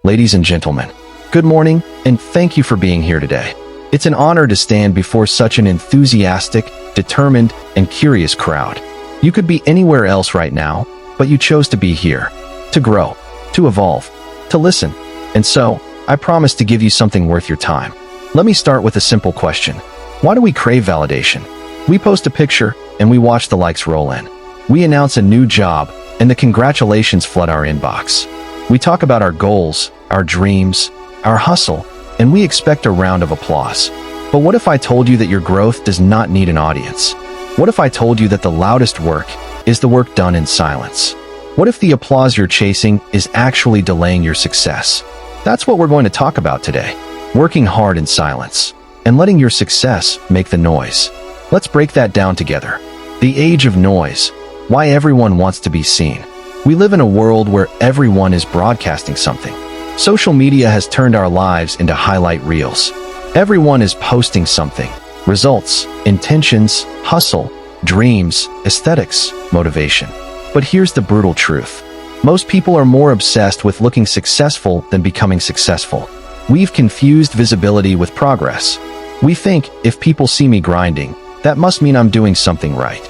ladies and gentlemen, good morning, and thank you for being here today. It's an honor to stand before such an enthusiastic, determined, and curious crowd. You could be anywhere else right now, but you chose to be here, to grow, to evolve, to listen, and so, I promise to give you something worth your time. Let me start with a simple question. Why do we crave validation? We post a picture, and we watch the likes roll in. We announce a new job, and the congratulations flood our inbox. We talk about our goals, our dreams, our hustle, and we expect a round of applause. But what if I told you that your growth does not need an audience? What if I told you that the loudest work is the work done in silence? What if the applause you're chasing is actually delaying your success? That's what we're going to talk about today. Working hard in silence and letting your success make the noise. Let's break that down together. The age of noise. Why everyone wants to be seen. We live in a world where everyone is broadcasting something. Social media has turned our lives into highlight reels. Everyone is posting something. Results, intentions, hustle, dreams, aesthetics, motivation. But here's the brutal truth. Most people are more obsessed with looking successful than becoming successful. We've confused visibility with progress. We think, if people see me grinding, that must mean I'm doing something right.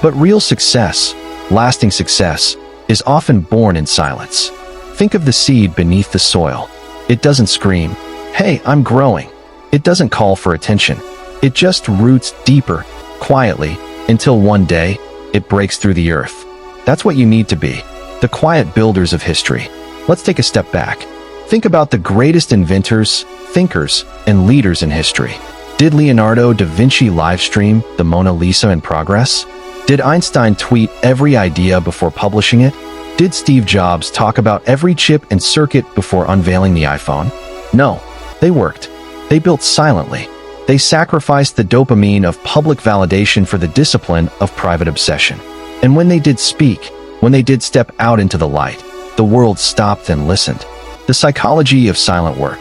But real success, lasting success, is often born in silence. Think of the seed beneath the soil. It doesn't scream, "Hey, I'm growing." It doesn't call for attention. It just roots deeper, quietly, until one day, it breaks through the earth. That's what you need to be. The quiet builders of history. Let's take a step back. Think about the greatest inventors, thinkers, and leaders in history. Did Leonardo da Vinci livestream the Mona Lisa in progress? Did Einstein tweet every idea before publishing it? Did Steve Jobs talk about every chip and circuit before unveiling the iPhone? No, they worked. They built silently. They sacrificed the dopamine of public validation for the discipline of private obsession. And when they did speak, when they did step out into the light, the world stopped and listened. The psychology of silent work.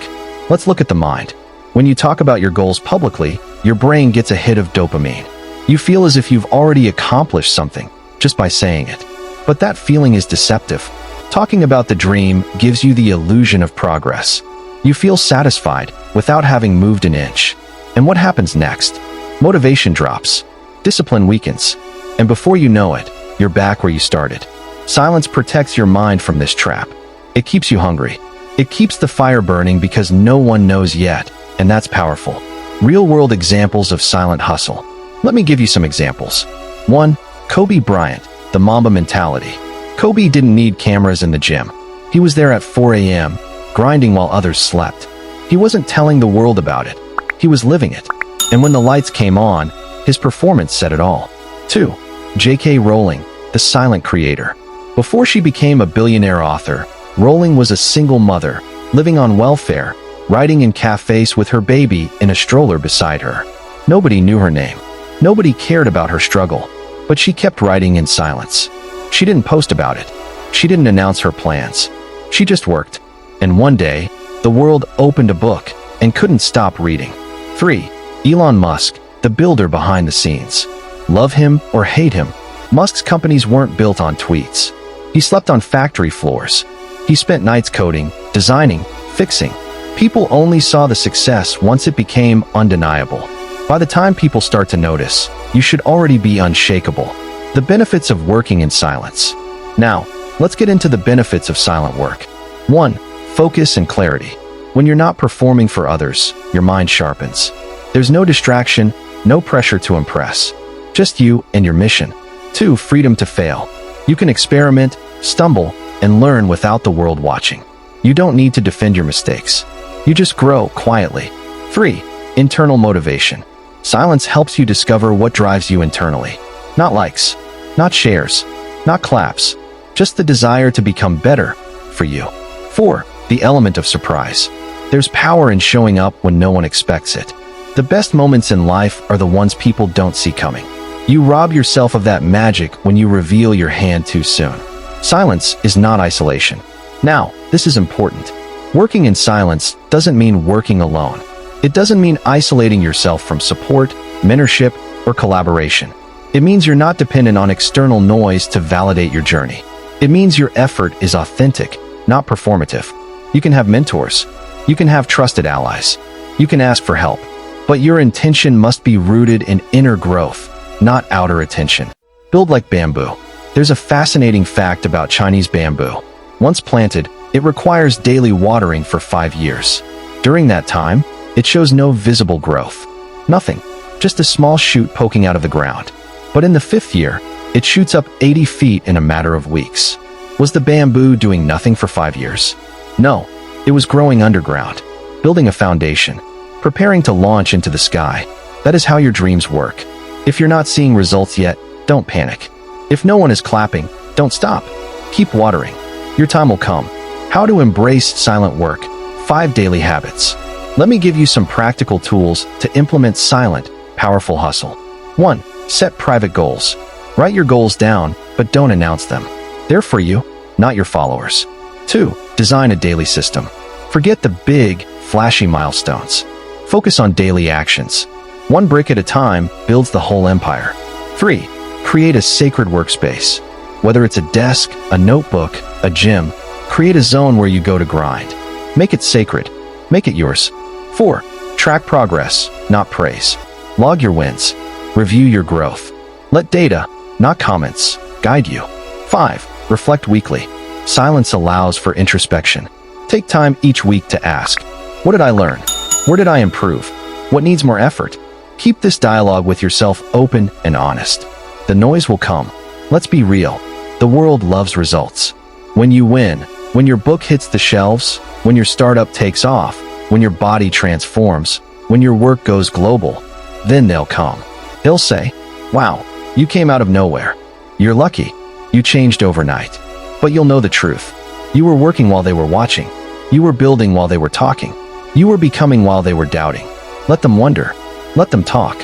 Let's look at the mind. When you talk about your goals publicly, your brain gets a hit of dopamine. You feel as if you've already accomplished something just by saying it. But that feeling is deceptive. Talking about the dream gives you the illusion of progress. You feel satisfied without having moved an inch. And what happens next? Motivation drops. Discipline weakens. And before you know it, you're back where you started. Silence protects your mind from this trap. It keeps you hungry. It keeps the fire burning because no one knows yet, and that's powerful. Real-world examples of silent hustle. Let me give you some examples. 1. Kobe Bryant, the Mamba mentality. Kobe didn't need cameras in the gym. He was there at 4 a.m., grinding while others slept. He wasn't telling the world about it. He was living it. And when the lights came on, his performance said it all. 2. J.K. Rowling, the silent creator. Before she became a billionaire author, Rowling was a single mother, living on welfare, writing in cafes with her baby in a stroller beside her. Nobody knew her name. Nobody cared about her struggle, but she kept writing in silence. She didn't post about it. She didn't announce her plans. She just worked. And one day, the world opened a book and couldn't stop reading. 3. Elon Musk, the builder behind the scenes. Love him or hate him, Musk's companies weren't built on tweets. He slept on factory floors. He spent nights coding, designing, fixing. People only saw the success once it became undeniable. By the time people start to notice, you should already be unshakable. The benefits of working in silence. Now, let's get into the benefits of silent work. 1. Focus and clarity. When you're not performing for others, your mind sharpens. There's no distraction, no pressure to impress. Just you and your mission. 2. Freedom to fail. You can experiment, stumble, and learn without the world watching. You don't need to defend your mistakes. You just grow quietly. 3. Internal motivation. Silence helps you discover what drives you internally. Not likes, not shares, not claps, just the desire to become better for you. 4. The element of surprise. There's power in showing up when no one expects it. The best moments in life are the ones people don't see coming. You rob yourself of that magic when you reveal your hand too soon. Silence is not isolation. Now, this is important. Working in silence doesn't mean working alone. It doesn't mean isolating yourself from support, mentorship, or collaboration. It means you're not dependent on external noise to validate your journey. It means your effort is authentic, not performative. You can have mentors. You can have trusted allies. You can ask for help. But your intention must be rooted in inner growth, not outer attention. Build like bamboo. There's a fascinating fact about Chinese bamboo. Once planted, it requires daily watering for 5 years. During that time, it shows no visible growth. Nothing. Just a small shoot poking out of the ground. But in the 5th year, it shoots up 80 feet in a matter of weeks. Was the bamboo doing nothing for 5 years? No. It was growing underground, building a foundation, preparing to launch into the sky. That is how your dreams work. If you're not seeing results yet, don't panic. If no one is clapping, don't stop. Keep watering. Your time will come. How to embrace silent work. 5 daily habits. Let me give you some practical tools to implement silent, powerful hustle. 1. Set private goals. Write your goals down, but don't announce them. They're for you, not your followers. 2. Design a daily system. Forget the big, flashy milestones. Focus on daily actions. 1 brick at a time builds the whole empire. 3. Create a sacred workspace. Whether it's a desk, a notebook, a gym, create a zone where you go to grind. Make it sacred. Make it yours. 4. Track progress, not praise. Log your wins. Review your growth. Let data, not comments, guide you. 5. Reflect weekly. Silence allows for introspection. Take time each week to ask, what did I learn? Where did I improve? What needs more effort? Keep this dialogue with yourself open and honest. The noise will come. Let's be real. The world loves results. When you win, when your book hits the shelves, when your startup takes off, when your body transforms, when your work goes global, then they'll come. They'll say, wow, you came out of nowhere. You're lucky. You changed overnight. But you'll know the truth. You were working while they were watching. You were building while they were talking. You were becoming while they were doubting. Let them wonder. Let them talk.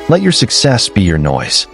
Let your success be your noise.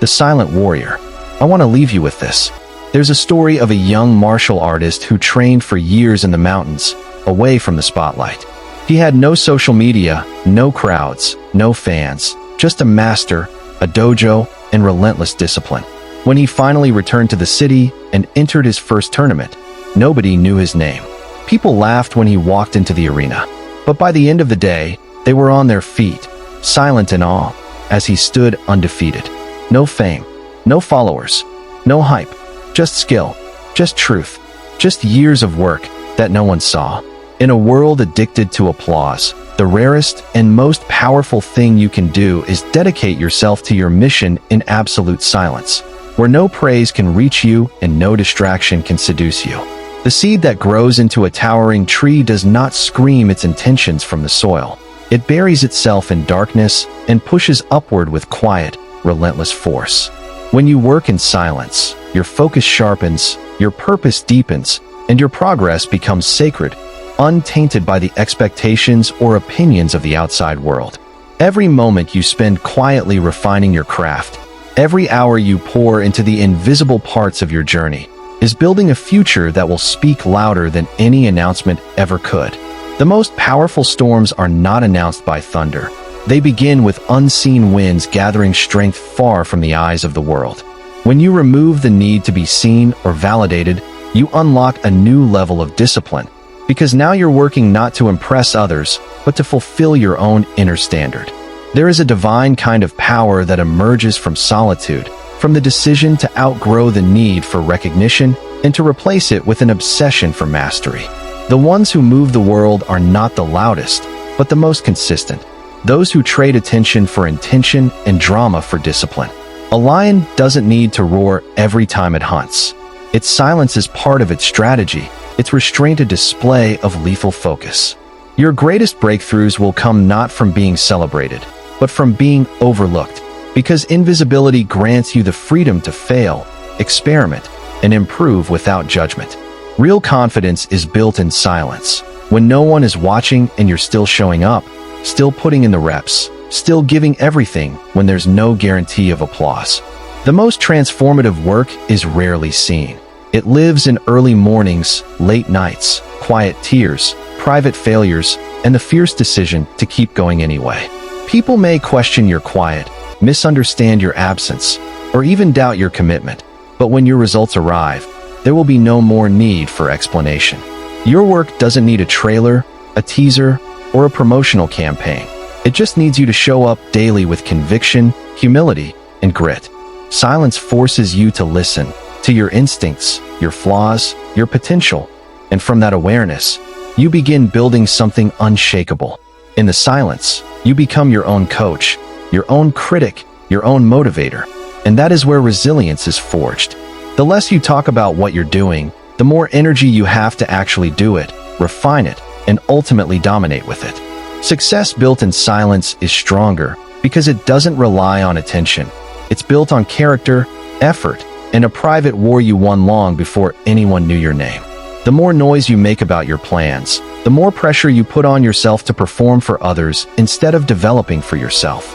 The silent warrior. I want to leave you with this. There's a story of a young martial artist who trained for years in the mountains, away from the spotlight. He had no social media, no crowds, no fans, just a master, a dojo, and relentless discipline. When he finally returned to the city and entered his first tournament, nobody knew his name. People laughed when he walked into the arena. But by the end of the day, they were on their feet, silent in awe, as he stood undefeated. No fame, no followers, no hype, just skill, just truth, just years of work that no one saw. In a world addicted to applause, the rarest and most powerful thing you can do is dedicate yourself to your mission in absolute silence, where no praise can reach you and no distraction can seduce you. The seed that grows into a towering tree does not scream its intentions from the soil. It buries itself in darkness and pushes upward with quiet, relentless force. When you work in silence, your focus sharpens, your purpose deepens, and your progress becomes sacred, untainted by the expectations or opinions of the outside world. Every moment you spend quietly refining your craft, every hour you pour into the invisible parts of your journey, is building a future that will speak louder than any announcement ever could. The most powerful storms are not announced by thunder. They begin with unseen winds gathering strength far from the eyes of the world. When you remove the need to be seen or validated, you unlock a new level of discipline, because now you're working not to impress others, but to fulfill your own inner standard. There is a divine kind of power that emerges from solitude, from the decision to outgrow the need for recognition and to replace it with an obsession for mastery. The ones who move the world are not the loudest, but the most consistent. Those who trade attention for intention and drama for discipline. A lion doesn't need to roar every time it hunts. Its silence is part of its strategy, its restraint a display of lethal focus. Your greatest breakthroughs will come not from being celebrated, but from being overlooked, because invisibility grants you the freedom to fail, experiment, and improve without judgment. Real confidence is built in silence, when no one is watching and you're still showing up, still putting in the reps, still giving everything when there's no guarantee of applause. The most transformative work is rarely seen. It lives in early mornings, late nights, quiet tears, private failures, and the fierce decision to keep going anyway. People may question your quiet, misunderstand your absence, or even doubt your commitment, but when your results arrive, there will be no more need for explanation. Your work doesn't need a trailer, a teaser, or a promotional campaign. It just needs you to show up daily with conviction, humility, and grit. Silence forces you to listen to your instincts, your flaws, your potential, and from that awareness, you begin building something unshakable. In the silence, you become your own coach, your own critic, your own motivator, and that is where resilience is forged. The less you talk about what you're doing, the more energy you have to actually do it, refine it, and ultimately dominate with it. Success built in silence is stronger because it doesn't rely on attention. It's built on character, effort, and a private war you won long before anyone knew your name. The more noise you make about your plans, the more pressure you put on yourself to perform for others instead of developing for yourself.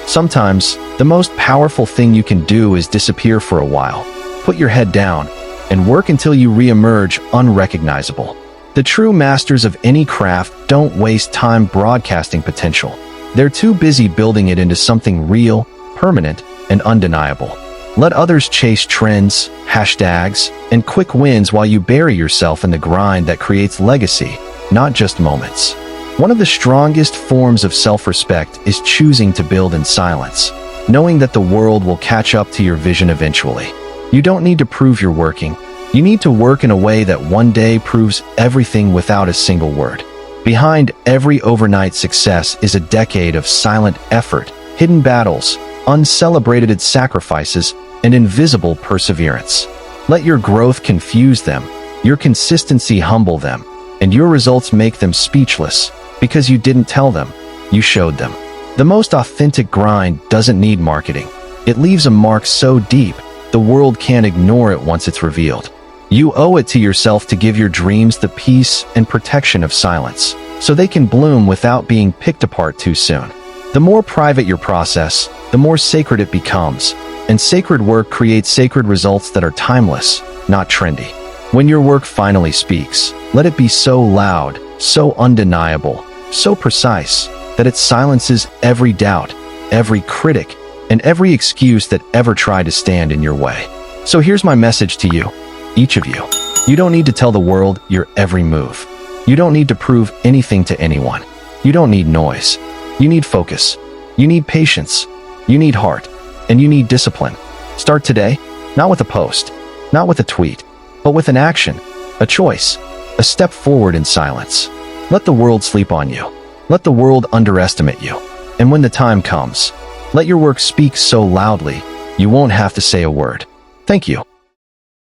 Sometimes, the most powerful thing you can do is disappear for a while, put your head down, and work until you re-emerge unrecognizable. The true masters of any craft don't waste time broadcasting potential. They're too busy building it into something real, permanent, and undeniable. Let others chase trends, hashtags, and quick wins while you bury yourself in the grind that creates legacy, not just moments. One of the strongest forms of self-respect is choosing to build in silence, knowing that the world will catch up to your vision eventually. You don't need to prove you're working. You need to work in a way that one day proves everything without a single word. Behind every overnight success is a decade of silent effort, hidden battles, uncelebrated sacrifices, and invisible perseverance. Let your growth confuse them, your consistency humble them, and your results make them speechless, because you didn't tell them, you showed them. The most authentic grind doesn't need marketing. It leaves a mark so deep, the world can't ignore it once it's revealed. You owe it to yourself to give your dreams the peace and protection of silence, so they can bloom without being picked apart too soon. The more private your process, the more sacred it becomes, and sacred work creates sacred results that are timeless, not trendy. When your work finally speaks, let it be so loud, so undeniable, so precise, that it silences every doubt, every critic, and every excuse that ever tried to stand in your way. So here's my message to you, each of you. You don't need to tell the world your every move. You don't need to prove anything to anyone. You don't need noise. You need focus. You need patience. You need heart. And you need discipline. Start today, not with a post, not with a tweet, but with an action, a choice, a step forward in silence. Let the world sleep on you. Let the world underestimate you. And when the time comes, let your work speak so loudly, you won't have to say a word. Thank you.